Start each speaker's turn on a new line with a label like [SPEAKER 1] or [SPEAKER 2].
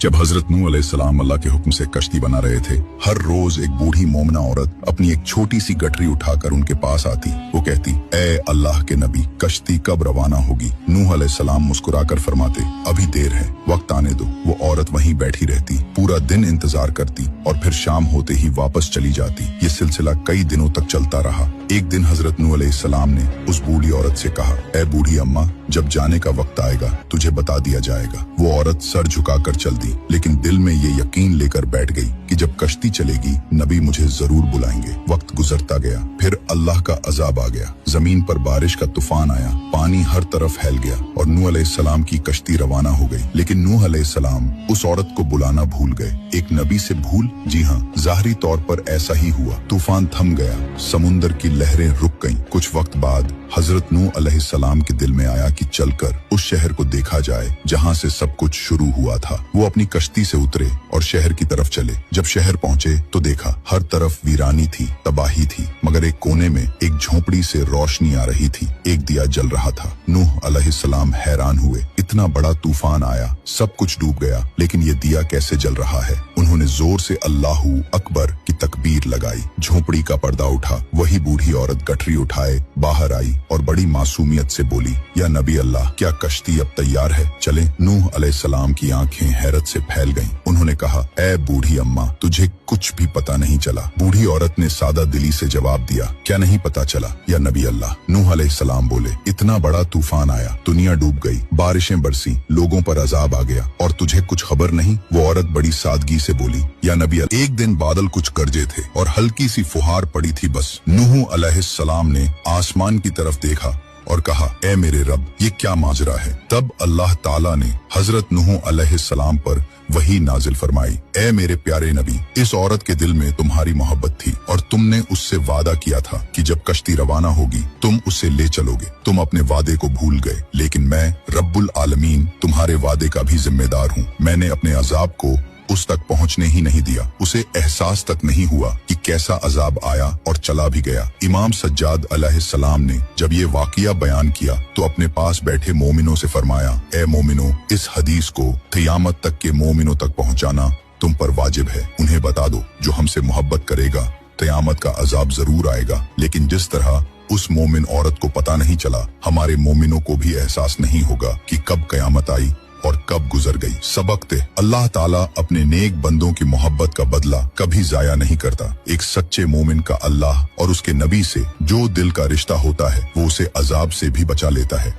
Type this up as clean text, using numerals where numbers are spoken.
[SPEAKER 1] जब हजरत नूह अलैहिस्सलाम अल्लाह के हुक्म से कश्ती बना रहे थे, हर रोज एक बूढ़ी मोमिना औरत अपनी एक छोटी सी गठरी उठाकर उनके पास आती। वो कहती, ए अल्लाह के नबी, कश्ती कब रवाना होगी? नूह अलैहिस्सलाम मुस्कुराकर फरमाते, अभी देर है, वक्त आने दो। वो औरत वहीं बैठी रहती, पूरा दिन इंतजार करती और फिर शाम होते ही वापस चली जाती। ये सिलसिला कई दिनों तक चलता रहा। एक दिन हजरत नूह अलैहिस्सलाम ने उस बूढ़ी औरत से कहा, ए बूढ़ी अम्मा, जब जाने का वक्त आएगा तुझे बता दिया जाएगा। वो औरत सर झुकाकर चल दी, लेकिन दिल में ये यकीन लेकर बैठ गई कि जब कश्ती चलेगी नबी मुझे जरूर बुलाएंगे। वक्त गुजरता गया, फिर अल्लाह का अजाब आ गया। जमीन पर बारिश का तूफान आया, पानी हर तरफ फैल गया और नूह अलैहिस्सलाम की कश्ती रवाना हो गई। लेकिन नूह अलैहिस्सलाम उस औरत को बुलाना भूल गए। एक नबी से भूल? जी हाँ, ज़ाहिरी तौर पर ऐसा ही हुआ। तूफान थम गया, समुंदर की लहरें रुक गईं। कुछ वक्त बाद हजरत नूह अलैहिस्सलाम के दिल में आया कि चलकर उस शहर को देखा जाए जहाँ से सब कुछ शुरू हुआ था। वो अपनी कश्ती से उतरे और शहर की तरफ चले। जब शहर पहुँचे तो देखा हर तरफ वीरानी थी, तबाही थी, मगर एक कोने में एक झोंपड़ी से रोशनी आ रही थी, एक दिया जल रहा था। नूह अलैहिस्सलाम हैरान हुए, इतना बड़ा तूफान आया, सब कुछ डूब गया, लेकिन ये दिया कैसे जल रहा है? उन्होंने जोर से अल्लाहू अकबर की तकबीर लगाई। झोंपड़ी का पर्दा उठा, वही बूढ़ी औरत गठरी उठाए बाहर आई और बड़ी मासूमियत से बोली, या नबी अल्लाह, क्या कश्ती अब तैयार है? चले। नूह अलैहिस्सलाम की आंखें हैरत से फैल गईं। उन्होंने कहा, ए बूढ़ी अम्मा, तुझे कुछ भी पता नहीं चला। बूढ़ी औरत ने सादा दिली से जवाब दिया, क्या नहीं पता चला या नबी अल्लाह? नूह अलैहिस्सलाम बोले, इतना बड़ा तूफान आया, दुनिया डूब गई, बारिशें बरसी, लोगों पर अजाब आ गया और तुझे कुछ खबर नहीं? वो औरत बड़ी सादगी से बोली, या नबी अल्लाह, एक दिन बादल कुछ गरजे थे और हल्की सी फुहार पड़ी थी बस। नूह अलैहिस्सलाम ने आसमान की तरफ देखा और कहा, ए मेरे रब, ये क्या माजरा है? तब अल्लाह ताला ने हजरत नूह अलैहिस्सलाम पर वही नाजिल फरमाई, ए मेरे प्यारे नबी, इस औरत के दिल में तुम्हारी मोहब्बत थी और तुमने उससे वादा किया था कि जब कश्ती रवाना होगी तुम उसे ले चलोगे। तुम अपने वादे को भूल गए, लेकिन मैं रब्बुल आलमीन तुम्हारे वादे का भी जिम्मेदार हूँ। मैंने अपने अजाब को उस तक पहुंचने ही नहीं दिया, उसे एहसास तक नहीं हुआ कि कैसा अजाब आया और चला भी गया। इमाम सज्जाद अलैहिस्सलाम ने जब ये वाकया बयान किया तो अपने पास बैठे मोमिनों से फरमाया, ए मोमिनों, इस हदीस को क़यामत तक के मोमिनों तक पहुंचाना तुम पर वाजिब है। उन्हें बता दो, जो हमसे मोहब्बत करेगा क़यामत का अजाब जरूर आएगा, लेकिन जिस तरह उस मोमिन औरत को पता नहीं चला, हमारे मोमिनों को भी एहसास नहीं होगा कि कब क़यामत आई और कब गुजर गई। सबक थे, अल्लाह ताला अपने नेक बंदों की मोहब्बत का बदला कभी जाया नहीं करता। एक सच्चे मोमिन का अल्लाह और उसके नबी से जो दिल का रिश्ता होता है वो उसे अजाब से भी बचा लेता है।